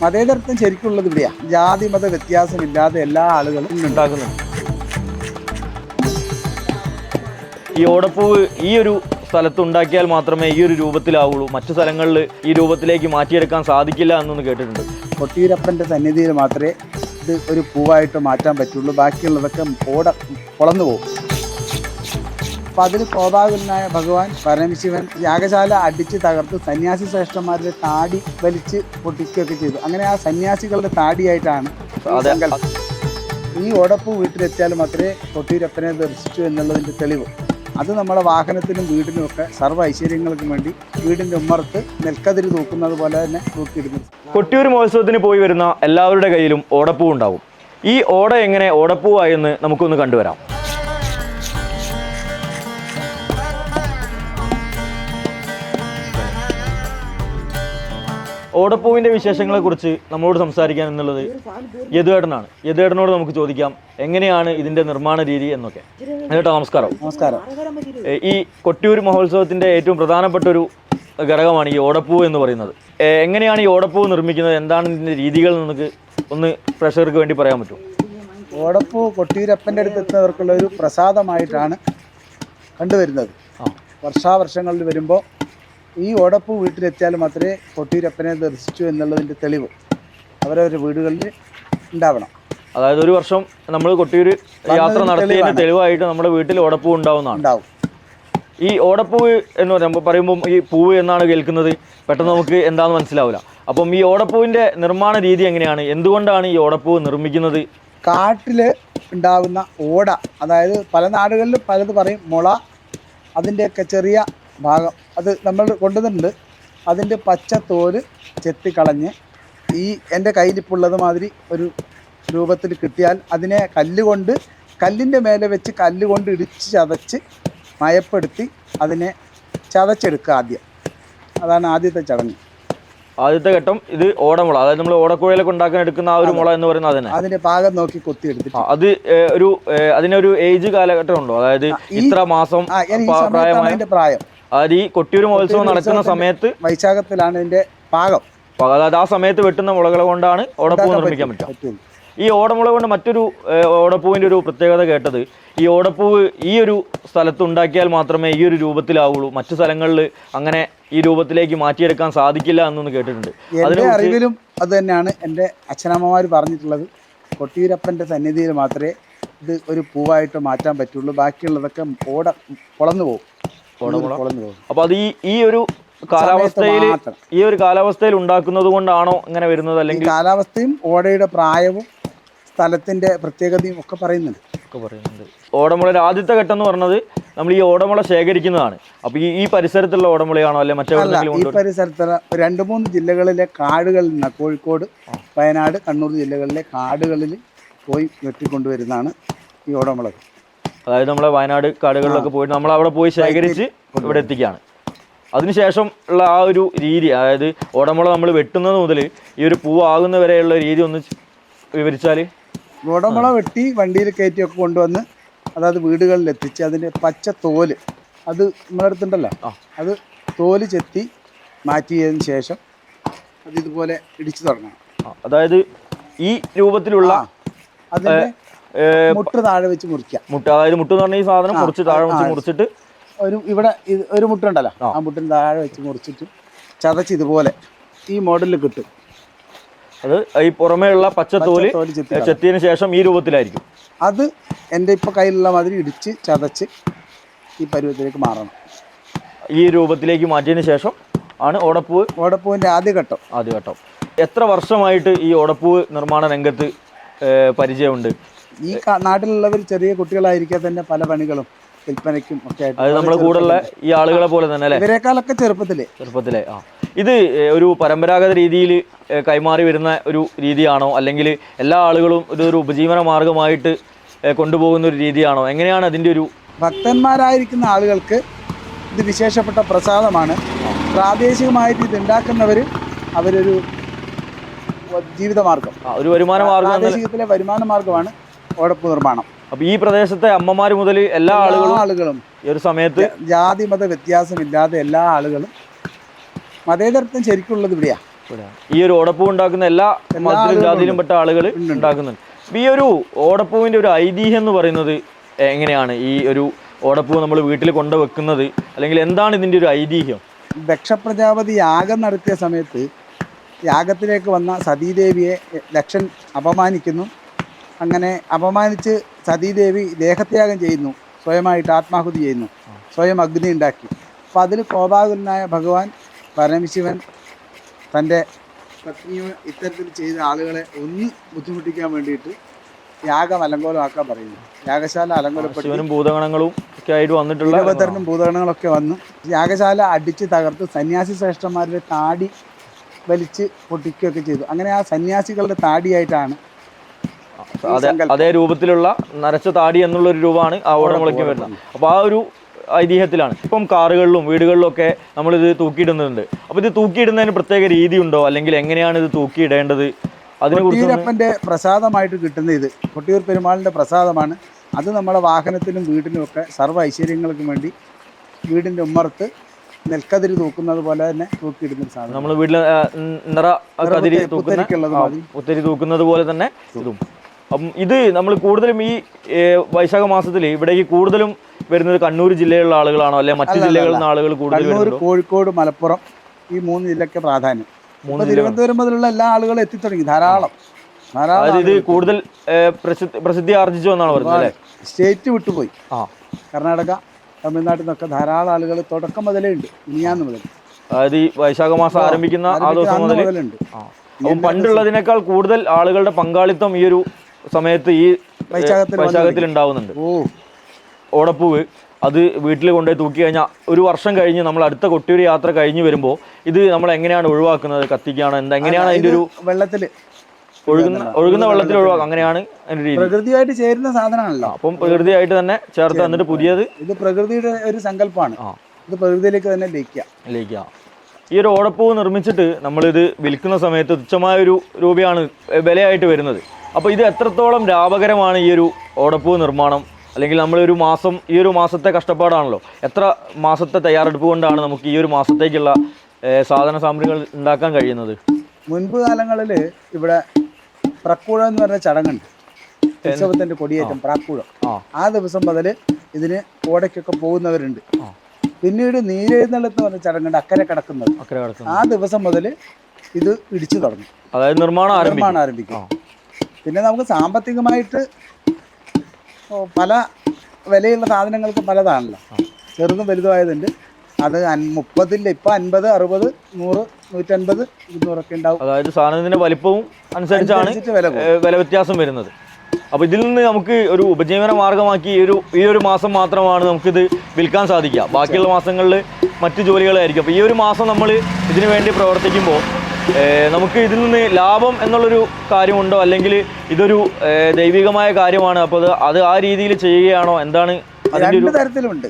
മതേതരത്വം ശരിക്കുള്ളത് ഇവിടെയാ. ജാതി മത വ്യത്യാസമില്ലാതെ എല്ലാ ആളുകളും ഉണ്ടാക്കുന്നുണ്ട്. ഈ ഓടപ്പൂവ് ഈ ഒരു സ്ഥലത്ത് ഉണ്ടാക്കിയാൽ മാത്രമേ ഈ ഒരു രൂപത്തിലാവുള്ളൂ, മറ്റു സ്ഥലങ്ങളിൽ ഈ രൂപത്തിലേക്ക് മാറ്റിയെടുക്കാൻ സാധിക്കില്ല എന്നൊന്ന് കേട്ടിട്ടുണ്ട്. കൊട്ടിയൂരപ്പൻ്റെ സന്നിധിയിൽ മാത്രമേ ഇത് ഒരു പൂവായിട്ട് മാറ്റാൻ പറ്റുള്ളൂ. ബാക്കിയുള്ളതൊക്കെ പൊളന്നു പോകും. അപ്പം അതിൽ കോപാകുലനായ ഭഗവാൻ പരമശിവൻ യാഗശാല അടിച്ച് തകർത്ത് സന്യാസി ശ്രേഷ്ഠന്മാരുടെ താടി വലിച്ച് പൊട്ടിക്കുകയൊക്കെ ചെയ്തു. അങ്ങനെ ആ സന്യാസികളുടെ താടിയായിട്ടാണ് ഈ ഓടപ്പൂ വീട്ടിലെത്തിയാൽ മാത്രമേ കൊട്ടിയൂരപ്പനെ ദർശിച്ചു എന്നുള്ളതിൻ്റെ തെളിവ്. അത് നമ്മുടെ വാഹനത്തിനും വീടിനുമൊക്കെ സർവ്വ ഐശ്വര്യങ്ങൾക്കും വേണ്ടി വീടിൻ്റെ ഉമ്മറത്ത് നെൽക്കതിരി തൂക്കുന്നത് പോലെ തന്നെ തൂക്കിയിടുന്നു. കൊട്ടിയൂർ മഹോത്സവത്തിന് പോയി വരുന്ന എല്ലാവരുടെ കയ്യിലും ഓടപ്പൂ ഉണ്ടാവും. ഈ ഓട എങ്ങനെ ഓടപ്പൂവായെന്ന് നമുക്കൊന്ന് കണ്ടുവരാം. ഓടപ്പൂവിൻ്റെ വിശേഷങ്ങളെക്കുറിച്ച് നമ്മളോട് സംസാരിക്കാൻ എന്നുള്ളത് യദുവേട്ടനാണ്. യദുവേട്ടനോട് നമുക്ക് ചോദിക്കാം എങ്ങനെയാണ് ഇതിൻ്റെ നിർമ്മാണ രീതി എന്നൊക്കെ. ചേട്ടാ നമസ്കാരം. നമസ്കാരം. ഈ കൊട്ടിയൂർ മഹോത്സവത്തിൻ്റെ ഏറ്റവും പ്രധാനപ്പെട്ട ഒരു ഘടകമാണ് ഈ ഓടപ്പൂവ് എന്ന് പറയുന്നത്. എങ്ങനെയാണ് ഈ ഓടപ്പൂവ് നിർമ്മിക്കുന്നത്, എന്താണ് ഇതിൻ്റെ രീതികൾ നമുക്ക് ഒന്ന് പ്രേക്ഷകർക്ക് വേണ്ടി പറയാൻ പറ്റും? ഓടപ്പൂ കൊട്ടിയൂരപ്പൻ്റെ അടുത്ത് എത്തുന്നവർക്കുള്ള ഒരു പ്രസാദമായിട്ടാണ് കണ്ടുവരുന്നത്. വർഷാവർഷങ്ങളിൽ വരുമ്പോൾ ഈ ഓടപ്പൂ വീട്ടിലെത്തിയാൽ മാത്രമേ കൊട്ടിയൂരപ്പനെ ദർശിച്ചു എന്നുള്ളതിൻ്റെ തെളിവ് അവരവരുടെ വീടുകളിൽ ഉണ്ടാവണം. അതായത് ഒരു വർഷം നമ്മൾ കൊട്ടിയൂർ യാത്ര നടത്തിയതിൻ്റെ തെളിവായിട്ട് നമ്മുടെ വീട്ടിൽ ഓടപ്പൂ ഉണ്ടാവും. ഈ ഓടപ്പൂവ് എന്ന് പറയുമ്പോൾ ഈ പൂവ് എന്നാണ് കേൾക്കുന്നത്, പെട്ടെന്ന് നമുക്ക് എന്താണെന്ന് മനസ്സിലാവില്ല. അപ്പം ഈ ഓടപ്പൂവിൻ്റെ നിർമ്മാണ രീതി എങ്ങനെയാണ്, എന്തുകൊണ്ടാണ് ഈ ഓടപ്പൂവ് നിർമ്മിക്കുന്നത്? കാട്ടിൽ ഉണ്ടാകുന്ന ഓട, അതായത് പല നാടുകളിലും പലത് പറയും മുള, അതിൻ്റെയൊക്കെ ചെറിയ ഭാഗം അത് നമ്മൾ കൊണ്ടുവന്നിട്ടുണ്ട്. അതിൻ്റെ പച്ച തോല് ചെത്തിക്കളഞ്ഞ് ഈ എൻ്റെ കയ്യിലിപ്പുള്ളത് മാതിരി ഒരു രൂപത്തിൽ കിട്ടിയാൽ അതിനെ കല്ലിൻ്റെ മേലെ വെച്ച് കല്ലുകൊണ്ട് ഇടിച്ച് ചതച്ച് മയപ്പെടുത്തി അതിനെ ചതച്ചെടുക്കുക ആദ്യം. അതാണ് ആദ്യത്തെ ചടങ്ങ്. ആദ്യത്തെ ഘട്ടം ഇത് ഓടമുള, അതായത് നമ്മൾ ഓടക്കുഴലൊക്കെ ഉണ്ടാക്കാൻ എടുക്കുന്ന ആ ഒരു മുള എന്ന് പറയുന്നത് അതിനെ അതിന്റെ പാകം നോക്കി കൊത്തിയെടുത്തിട്ട് അത് ഒരു അതിനൊരു ഏജ് കാലഘട്ടം ഉണ്ടോ? അതായത് ഇത്ര മാസം പ്രായം? അതായത് ഈ കൊട്ടിയൂർ മഹോത്സവം നടക്കുന്ന സമയത്ത് വൈശാഖത്തിലാണ് ഇതിന്റെ പാകം. അതായത് ആ സമയത്ത് വെട്ടുന്ന മുളകളെ കൊണ്ടാണ് ഓടപ്പൂ നിർമ്മിക്കാൻ പറ്റുക. ഈ ഓടമുള കൊണ്ട് മറ്റൊരു ഓടപ്പൂവിൻ്റെ ഒരു പ്രത്യേകത കേട്ടത്, ഈ ഓടപ്പൂവ് ഈ ഒരു സ്ഥലത്ത് ഉണ്ടാക്കിയാൽ മാത്രമേ ഈ ഒരു രൂപത്തിലാവുള്ളൂ, മറ്റു സ്ഥലങ്ങളിൽ അങ്ങനെ ഈ രൂപത്തിലേക്ക് മാറ്റിയെടുക്കാൻ സാധിക്കില്ല എന്നൊന്ന് കേട്ടിട്ടുണ്ട്. എൻ്റെ അറിവിലും അത് തന്നെയാണ് എൻ്റെ അച്ഛനമ്മമാർ പറഞ്ഞിട്ടുള്ളത്. കൊട്ടിയൂരപ്പൻ്റെ സന്നിധിയിൽ മാത്രമേ ഇത് ഒരു പൂവായിട്ട് മാറ്റാൻ പറ്റുള്ളൂ. ബാക്കിയുള്ളതൊക്കെ പൊളന്നു പോകും. അപ്പോൾ അത് ഈ ഒരു കാലാവസ്ഥയിൽ ഉണ്ടാക്കുന്നത് കൊണ്ടാണോ ഇങ്ങനെ വരുന്നത്? അല്ലെങ്കിൽ കാലാവസ്ഥയും ഓടയുടെ പ്രായവും സ്ഥലത്തിന്റെ പ്രത്യേകതയും ഒക്കെ പറയുന്നുണ്ട്. ഓടമുളയുടെ ആദ്യത്തെ ഘട്ടം എന്ന് പറഞ്ഞത് നമ്മൾ ഈ ഓടമുള ശേഖരിക്കുന്നതാണ്. അപ്പോൾ ഈ പരിസരത്തുള്ള ഓടമുളയാണോ അല്ലെ മറ്റെവിടെയെങ്കിലും? ഈ പരിസരത്തുള്ള 2-3 ജില്ലകളിലെ കാടുകളിൽ നിന്ന്, കോഴിക്കോട്, വയനാട്, കണ്ണൂർ ജില്ലകളിലെ കാടുകളിൽ പോയി വെട്ടിക്കൊണ്ടുവരുന്നതാണ് ഈ ഓടമുളക്. അതായത് നമ്മളെ വയനാട് കാടുകളിലൊക്കെ പോയിട്ട് നമ്മൾ അവിടെ പോയി ശേഖരിച്ച് ഇവിടെ എത്തിക്കുകയാണ്. അതിനുശേഷം ഉള്ള ആ ഒരു രീതി, അതായത് ഓടമുള നമ്മൾ വെട്ടുന്നത് മുതൽ ഈ ഒരു പൂവാകുന്ന വരെയുള്ള രീതി ഒന്ന് വിവരിച്ചാൽ. ഓടമുള വെട്ടി വണ്ടിയിൽ കയറ്റിയൊക്കെ കൊണ്ടുവന്ന് അതായത് വീടുകളിൽ എത്തിച്ച് അതിൻ്റെ പച്ച തോല് അത് നമ്മളടുത്തുണ്ടല്ലോ, അത് തോല് ചെത്തി മാറ്റിയതിന് ശേഷം അത് ഇതുപോലെ ഇടിച്ചു തുടങ്ങണം. അതായത് ഈ രൂപത്തിലുള്ള അതിൻ്റെ മുട്ട് താഴെ വെച്ച് മുറിക്കാം. അതായത് മുട്ട് എന്ന് പറഞ്ഞ ഈ സാധനം മുറിച്ച് താഴെ വെച്ച് മുറിച്ചിട്ട് ഇവിടെ ഒരു മുട്ടുണ്ടല്ലോ, ആ മുട്ടിന് താഴെ വെച്ച് മുറിച്ചിട്ട് ചതച്ച് ഇതുപോലെ ഈ മോഡലിൽ കിട്ടും. അത് ഈ പുറമേയുള്ള പച്ചത്തോല് ചെത്തിയതിന് ശേഷം ഈ രൂപത്തിലായിരിക്കും. അത് എൻ്റെ ഇപ്പോൾ കയ്യിലുള്ള മാതിരി ഇടിച്ച് ചതച്ച് ഈ പരുവത്തിലേക്ക് മാറണം. ഈ രൂപത്തിലേക്ക് മാറ്റിയതിന് ശേഷം ആണ് ഓടപ്പൂവിൻ്റെ ആദ്യഘട്ടം. എത്ര വർഷമായിട്ട് ഈ ഓടപ്പൂവ് നിർമ്മാണ രംഗത്ത് പരിചയമുണ്ട്? ഈ നാട്ടിലുള്ളവർ ചെറിയ കുട്ടികളായിരിക്കെ തന്നെ പല പണികളും വിൽപ്പനയ്ക്കും ഒക്കെ ആയിട്ട്. അത് നമ്മുടെ കൂടെയുള്ള ഈ ആളുകളെ പോലെ തന്നെ അല്ലേ? ഇവരെക്കാളൊക്കെ ചെറുപ്പത്തിലെ. ഇത് ഒരു പരമ്പരാഗത രീതിയിൽ കൈമാറി വരുന്ന ഒരു രീതിയാണോ, അല്ലെങ്കിൽ എല്ലാ ആളുകളും ഇതൊരു ഉപജീവന മാർഗമായിട്ട് കൊണ്ടുപോകുന്ന ഒരു രീതിയാണോ? എങ്ങനെയാണ് അതിൻ്റെ ഒരു? ഭക്തന്മാരായിരിക്കുന്ന ആളുകൾക്ക് ഇത് വിശേഷപ്പെട്ട പ്രസാദമാണ്. പ്രാദേശികമായിട്ട് ഇത് ഉണ്ടാക്കുന്നവർ അവരൊരു ജീവിതമാർഗം, ഒരു വരുമാന മാർഗം, പ്രാദേശികത്തിലെ വരുമാന മാർഗമാണ് ഓടപ്പൂ നിർമ്മാണം. അപ്പോൾ ഈ പ്രദേശത്തെ അമ്മമാർ മുതൽ എല്ലാ ആളുകളും ഈ ഒരു സമയത്ത് ജാതി മത വ്യത്യാസമില്ലാതെ എല്ലാ ആളുകളും, മതേതരത്വം ശരിക്കുള്ളത് ഇവിടെയാണ്. ഈ ഒരു ഓടപ്പൂ ഉണ്ടാക്കുന്ന എല്ലാ മതത്തിലും ജാതിയിലും പെട്ട ആളുകൾ ഉണ്ടാക്കുന്നുണ്ട്. അപ്പൊ ഈ ഒരു ഓടപ്പൂവിന്റെ ഒരു ഐതിഹ്യം എന്ന് പറയുന്നത് എങ്ങനെയാണ്? ഈ ഒരു ഓടപ്പൂ നമ്മൾ വീട്ടിൽ കൊണ്ടുവെക്കുന്നത്, അല്ലെങ്കിൽ എന്താണ് ഇതിന്റെ ഒരു ഐതിഹ്യം? ദക്ഷപ്രജാപതി യാഗം നടത്തിയ സമയത്ത് യാഗത്തിലേക്ക് വന്ന സതീദേവിയെ ദക്ഷൻ അപമാനിക്കുന്നു. അങ്ങനെ അപമാനിച്ച് സതീദേവി ദേഹത്യാഗം ചെയ്യുന്നു, സ്വയമായിട്ട് ആത്മാഹുതി ചെയ്യുന്നു, സ്വയം അഗ്നി ഉണ്ടാക്കി. അപ്പം അതിൽ കോപാകുലനായ ഭഗവാൻ പരമശിവൻ തൻ്റെ പത്നിയോ ഇത്തരത്തിൽ ചെയ്ത ആളുകളെ ഒന്ന് ബുദ്ധിമുട്ടിക്കാൻ വേണ്ടിയിട്ട് യാഗം അലങ്കോലമാക്കാൻ പറയുന്നു. യാഗശാല അലങ്കോലപ്പെടുത്തി ഭൂതഗണങ്ങളും ഒക്കെ ആയിട്ട് വന്നിട്ടുള്ള ഇരുപതരനും ഭൂതഗണങ്ങളൊക്കെ വന്നു യാഗശാല അടിച്ച് തകർത്ത് സന്യാസി ശ്രേഷ്ഠന്മാരുടെ താടി വലിച്ച് പൊട്ടിക്കുകയൊക്കെ ചെയ്തു. അങ്ങനെ ആ സന്യാസികളുടെ താടിയായിട്ടാണ് അതേ രൂപത്തിലുള്ള നരച്ച താടി എന്നുള്ളൊരു രൂപമാണ് ആ ഓടമുളയ്ക്ക് വരുന്നത്. അപ്പോൾ ആ ഒരു ഐതിഹ്യത്തിലാണ് ഇപ്പം കാറുകളിലും വീടുകളിലും ഒക്കെ നമ്മളിത് തൂക്കിയിടുന്നുണ്ട്. അപ്പോൾ ഇത് തൂക്കിയിടുന്നതിന് പ്രത്യേക രീതി ഉണ്ടോ, അല്ലെങ്കിൽ എങ്ങനെയാണ് ഇത് തൂക്കിയിടേണ്ടത്? കൊട്ടിയൂരപ്പൻ്റെ പ്രസാദമായിട്ട് കിട്ടുന്ന ഇത് കൊട്ടിയൂർ പെരുമാളിൻ്റെ പ്രസാദമാണ്. അത് നമ്മുടെ വാഹനത്തിലും വീട്ടിലും ഒക്കെ സർവ്വ ഐശ്വര്യങ്ങൾക്കും വേണ്ടി വീടിൻ്റെ ഉമ്മറത്ത് നെൽക്കതിരി തൂക്കുന്നത് പോലെ തന്നെ തൂക്കിയിടുന്ന സാധനം. നമ്മൾ വീട്ടിൽ ഒത്തിരി തൂക്കുന്നത് പോലെ തന്നെ ഇതും. അപ്പം ഇത് നമ്മൾ കൂടുതലും ഈ വൈശാഖ മാസത്തിൽ ഇവിടേക്ക് കൂടുതലും വരുന്നത് കണ്ണൂർ ജില്ലയിലുള്ള ആളുകളാണോ, അല്ലെങ്കിൽ മറ്റു ജില്ലകളിൽ നിന്ന് ആളുകൾ കൂടുതൽ? കണ്ണൂർ, കോഴിക്കോട്, മലപ്പുറം ഈ 3 ജില്ലയ്ക്ക് പ്രാധാന്യം. തിരുവനന്തപുരം മുതലുള്ള എല്ലാ ആളുകളും എത്തിത്തുടങ്ങി ധാരാളം. ഇത് കൂടുതൽ പ്രസിദ്ധി ആർജിച്ചു എന്നാണ് പറഞ്ഞത്. സ്റ്റേറ്റ് വിട്ടുപോയി. കർണാടക, തമിഴ്നാട്ടിൽ നിന്നൊക്കെ ധാരാളം ആളുകൾ തുടക്കം മുതലേ ഉണ്ട്, ഇനിയാന്ന് മുതൽ. അതായത് ഈ വൈശാഖ മാസം ആരംഭിക്കുന്ന ആ ദിവസം മുതലുണ്ട്. പണ്ടുള്ളതിനേക്കാൾ കൂടുതൽ ആളുകളുടെ പങ്കാളിത്തം ഈ ഒരു സമയത്ത് ഈ വൈശാഖത്തിൽ ഉണ്ടാവുന്നുണ്ട്. ഓടപ്പൂവ് അത് വീട്ടിൽ കൊണ്ടുപോയി തൂക്കി കഴിഞ്ഞാൽ ഒരു വർഷം കഴിഞ്ഞ് നമ്മൾ അടുത്ത കൊട്ടിയൂർ യാത്ര കഴിഞ്ഞ് വരുമ്പോൾ ഇത് നമ്മൾ എങ്ങനെയാണ് ഒഴിവാക്കുന്നത്? കത്തിക്കുകയാണോ എന്താ, എങ്ങനെയാണ് അതിൻ്റെ ഒരു വെള്ളത്തിൽ ഒഴുകുന്ന വെള്ളത്തിൽ ഒഴിവാക്കുക? അങ്ങനെയാണ് അതിൻ്റെ രീതി. പ്രകൃതിയായിട്ട് ചേരുന്ന സാധനമാണല്ലോ. അപ്പം പ്രകൃതിയായിട്ട് തന്നെ ചേർത്ത് തന്നിട്ട് പുതിയത് ഇത് പ്രകൃതിയുടെ ഒരു സങ്കല്പമാണ്. ഇത് പ്രകൃതിയിലേക്ക് തന്നെ ലയിക്കുക. ഈ ഒരു ഓടപ്പൂവ് നിർമ്മിച്ചിട്ട് നമ്മളിത് വിൽക്കുന്ന സമയത്ത് തുച്ഛമായൊരു രൂപയാണ് വിലയായിട്ട് വരുന്നത്. അപ്പോൾ ഇത് എത്രത്തോളം ലാഭകരമാണ് ഈ ഒരു ഓടപ്പൂവ് നിർമ്മാണം? അല്ലെങ്കിൽ നമ്മളൊരു മാസം, ഈ ഒരു മാസത്തെ കഷ്ടപ്പാടാണല്ലോ, എത്ര മാസത്തെ തയ്യാറെടുപ്പ് കൊണ്ടാണ് നമുക്ക് ഈ ഒരു മാസത്തേക്കുള്ള സാധന സാമഗ്രികൾ ഉണ്ടാക്കാൻ കഴിയുന്നത്? മുൻപ് കാലങ്ങളിൽ ഇവിടെ പ്രക്കൂഴം എന്ന് പറഞ്ഞ ചടങ്ങുണ്ട്, ഉത്സവത്തിൻ്റെ കൊടിയേറ്റം പ്രാക്കൂഴം. ആ ദിവസം മുതൽ ഇതിന് ഓടയ്ക്കൊക്കെ പോകുന്നവരുണ്ട്. പിന്നീട് നീരെഴുന്നള്ളത്ത് പറഞ്ഞ ചടങ്ങുണ്ട്, അക്കരെ കിടക്കുന്നത്. ആ ദിവസം മുതൽ ഇത് ഇടിച്ചു തുടങ്ങും, അതായത് നിർമ്മാണം ആരംഭിക്കും. പിന്നെ നമുക്ക് സാമ്പത്തികമായിട്ട് പല വിലയുള്ള സാധനങ്ങൾക്ക് പലതാണല്ലോ, ചെറുതും വലുതുമായതുണ്ട്. അത് 30-ൽ ഇപ്പം 50, 60, 100, 150, 200 ഉണ്ടാവും. അതായത് സാധനത്തിന്റെ വലിപ്പവും അനുസരിച്ചാണ് വില വ്യത്യാസം വരുന്നത്. അപ്പോൾ ഇതിൽ നിന്ന് നമുക്ക് ഒരു ഉപജീവന മാർഗമാക്കി ഈ ഒരു മാസം മാത്രമാണ് നമുക്കിത് വിൽക്കാൻ സാധിക്കുക. ബാക്കിയുള്ള മാസങ്ങളിൽ മറ്റു ജോലികളായിരിക്കും. അപ്പോൾ ഈ ഒരു മാസം നമ്മൾ ഇതിനു വേണ്ടി പ്രവർത്തിക്കുമ്പോൾ നമുക്ക് ഇതിൽ നിന്ന് ലാഭം എന്നുള്ളൊരു കാര്യമുണ്ടോ, അല്ലെങ്കിൽ ഇതൊരു ദൈവികമായ കാര്യമാണ്, അപ്പോൾ അത് ആ രീതിയിൽ ചെയ്യുകയാണോ, എന്താണ്? രണ്ട് തരത്തിലുണ്ട്.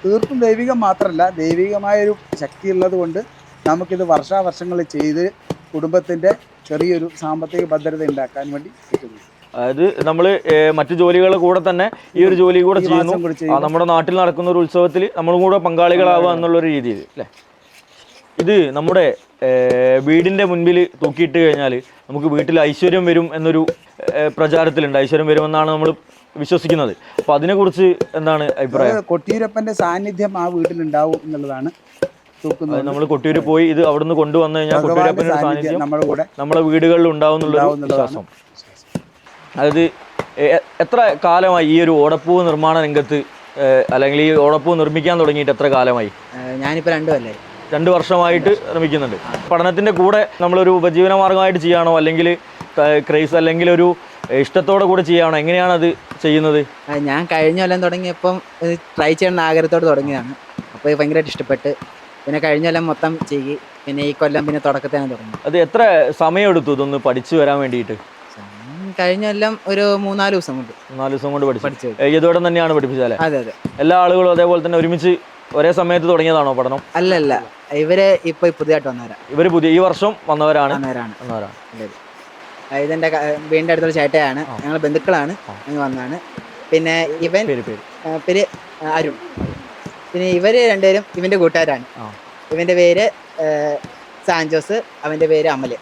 തീർത്തും ദൈവികം മാത്രമല്ല, ദൈവികമായൊരു ശക്തി ഉള്ളത് കൊണ്ട് നമുക്കിത് വർഷാവർഷങ്ങളിൽ ചെയ്ത് കുടുംബത്തിൻ്റെ ചെറിയൊരു സാമ്പത്തിക ഭദ്രത ഉണ്ടാക്കാൻ വേണ്ടി പറ്റുന്നു. അതായത് നമ്മൾ മറ്റു ജോലികളുടെ കൂടെ തന്നെ ഈ ഒരു ജോലി കൂടെ ചെയ്യുന്നു. നമ്മുടെ നാട്ടിൽ നടക്കുന്ന ഒരു ഉത്സവത്തിൽ നമ്മളും കൂടെ പങ്കാളികളാവുക എന്നുള്ളൊരു രീതിയിൽ അല്ലേ. ഇത് നമ്മുടെ വീടിൻ്റെ മുൻപിൽ തൂക്കിയിട്ട് കഴിഞ്ഞാൽ നമുക്ക് വീട്ടിൽ ഐശ്വര്യം വരും എന്നൊരു പ്രചാരത്തിലുണ്ട്. ഐശ്വര്യം വരുമെന്നാണ് നമ്മൾ വിശ്വസിക്കുന്നത്. അപ്പോൾ അതിനെക്കുറിച്ച് എന്താണ് അഭിപ്രായം? കൊട്ടിയൂരപ്പൻ്റെ സാന്നിധ്യം ആ വീട്ടിലുണ്ടാവും എന്നുള്ളതാണ് തൂക്കുന്നത്. നമ്മൾ കൊട്ടിയൂർ പോയി ഇത് അവിടുന്ന് കൊണ്ടുവന്നു കഴിഞ്ഞാൽ കൊട്ടിയൂരപ്പൻ്റെ സാന്നിധ്യം നമ്മുടെ വീടുകളിൽ ഉണ്ടാവും എന്നുള്ളൊരു വിശ്വാസം. അതായത് എത്ര കാലമായി ഈ ഒരു ഓടപ്പൂവ് നിർമ്മാണ രംഗത്ത്, അല്ലെങ്കിൽ ഈ ഓടപ്പൂവ് നിർമ്മിക്കാൻ തുടങ്ങിയിട്ട് എത്ര കാലമായി? ഞാനിപ്പോൾ 2 കൊല്ലമായി. 2 വർഷമായിട്ട് നിർമ്മിക്കുന്നുണ്ട്. പഠനത്തിൻ്റെ കൂടെ നമ്മളൊരു ഉപജീവന മാർഗമായിട്ട് ചെയ്യുകയാണോ, അല്ലെങ്കിൽ ക്രൈസ്, അല്ലെങ്കിൽ ഒരു ഇഷ്ടത്തോടെ കൂടെ ചെയ്യുകയാണോ, എങ്ങനെയാണ് അത് ചെയ്യുന്നത്? ഞാൻ കഴിഞ്ഞ കൊല്ലം തുടങ്ങിയപ്പം ട്രൈ ചെയ്യണമെന്ന് ആഗ്രഹത്തോട് തുടങ്ങിയതാണ്. അപ്പോൾ ഭയങ്കരമായിട്ട് ഇഷ്ടപ്പെട്ട് പിന്നെ കഴിഞ്ഞ കൊല്ലം മൊത്തം ചെയ്യും. പിന്നെ ഈ കൊല്ലം പിന്നെ തുടക്കത്തിനാണ് തുടങ്ങി. അത് എത്ര സമയം എടുത്തു ഇതൊന്ന് പഠിച്ചു വരാൻ വേണ്ടിയിട്ട്? കഴിഞ്ഞ കൊല്ലം ഒരു 3-4 ദിവസം കൊണ്ട്. 4 ദിവസം കൊണ്ട് പഠിച്ചു. ഇതോടെ തന്നെയാണ് പഠിപ്പിച്ചാലേ? അതെ അതെ. എല്ലാ ആളുകളും അതേപോലെ തന്നെ ഒരുമിച്ച് ഒരേ സമയത്ത് തുടങ്ങിയതാണോ പഠനം? അല്ലല്ല, ഇവര് ഇപ്പൊ പുതിയതായിട്ട് വന്നവരാ. ഇവര് ഈ വർഷം വന്നവരാണ്. ഇതെന്റെ വീടിന്റെ അടുത്തുള്ള ചേട്ടയാണ്, ഞങ്ങൾ ബന്ധുക്കളാണ്, വന്നതാണ്. പിന്നെ ഇവൻ പേര് അരുൺ. പിന്നെ ഇവര് രണ്ടുപേരും ഇവന്റെ കൂട്ടുകാരാണ്. ഇവന്റെ പേര് സാൻജോസ്, അവൻ്റെ പേര് അമല്,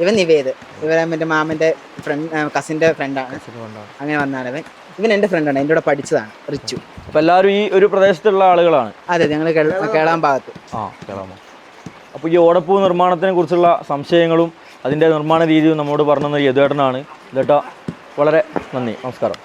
ഇവൻ നിവേദ്, ഇവൻ എൻ്റെ മാമൻ്റെ കസിൻ്റെ ഫ്രണ്ടാണ്. അങ്ങനെ വന്നാണ് ഇവൻ എൻ്റെ ഫ്രണ്ടാണ്, എൻ്റെ കൂടെ പഠിച്ചതാണ് റിച്ചു. അപ്പോൾ എല്ലാവരും ഈ ഒരു പ്രദേശത്തുള്ള ആളുകളാണ്? അതെ, ഞങ്ങൾ കേളാൻ ഭാഗത്ത്. അപ്പോൾ ഈ ഓടപ്പൂ നിർമ്മാണത്തിനെ കുറിച്ചുള്ള സംശയങ്ങളും അതിൻ്റെ നിർമ്മാണ രീതിയും നമ്മോട് പറഞ്ഞത് യദുവേട്ടനാണ്. യദുവേട്ടാ വളരെ നന്ദി, നമസ്കാരം.